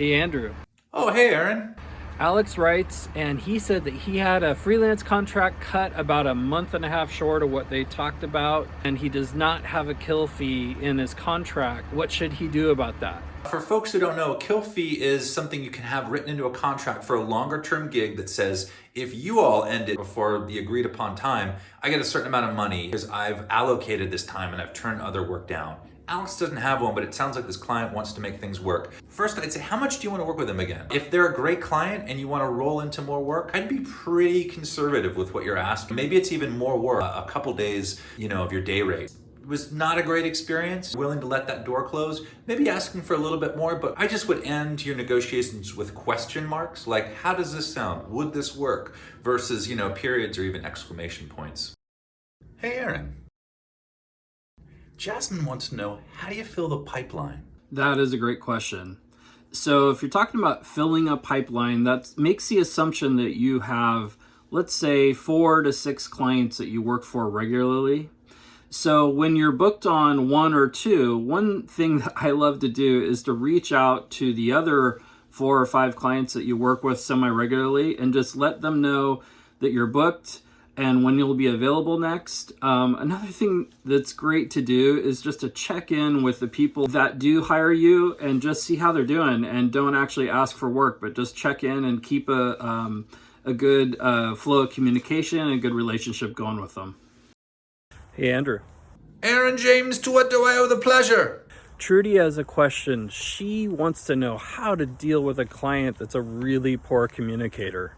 Hey, Andrew. Oh, hey, Aaron. Alex writes, and he said that he had a freelance contract cut about a month and a half short of what they talked about, and he does not have a kill fee in his contract. What should he do about that? For folks who don't know, a kill fee is something you can have written into a contract for a longer term gig that says, if you all end it before the agreed upon time, I get a certain amount of money because I've allocated this time and I've turned other work down. Alex doesn't have one, but it sounds like this client wants to make things work. First, I'd say, how much do you want to work with them again? If they're a great client and you want to roll into more work, I'd be pretty conservative with what you're asking. Maybe it's even more work, a couple days, of your day rate. It was not a great experience, willing to let that door close, maybe asking for a little bit more, but I just would end your negotiations with question marks, like, how does this sound? Would this work? Versus, periods or even exclamation points. Hey, Aaron. Jasmine wants to know, how do you fill the pipeline? That is a great question. So if you're talking about filling a pipeline, that makes the assumption that you have, let's say, 4 to 6 clients that you work for regularly. So when you're booked on 1 or 2, one thing that I love to do is to reach out to the other 4 or 5 clients that you work with semi-regularly and just let them know that you're booked and when you'll be available next. Another thing that's great to do is just to check in with the people that do hire you and just see how they're doing, and don't actually ask for work, but just check in and keep a good flow of communication and a good relationship going with them. Hey, Andrew. Aaron James, to what do I owe the pleasure? Trudy has a question. She wants to know how to deal with a client that's a really poor communicator.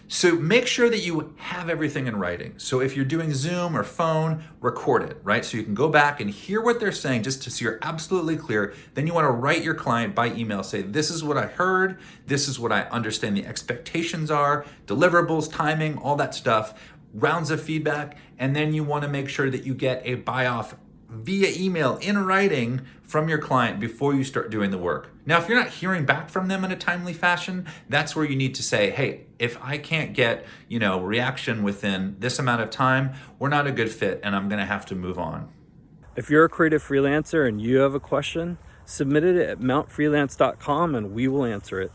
So make sure that you have everything in writing. So if you're doing Zoom or phone, record it, right? So you can go back and hear what they're saying just so you're absolutely clear. Then you want to write your client by email, say, this is what I heard, this is what I understand the expectations are, deliverables, timing, all that stuff, rounds of feedback, and then you want to make sure that you get a buy-off via email in writing from your client before you start doing the work. Now, if you're not hearing back from them in a timely fashion, that's where you need to say, hey, if I can't get, reaction within this amount of time, we're not a good fit and I'm going to have to move on. If you're a creative freelancer and you have a question, submit it at mountfreelance.com and we will answer it.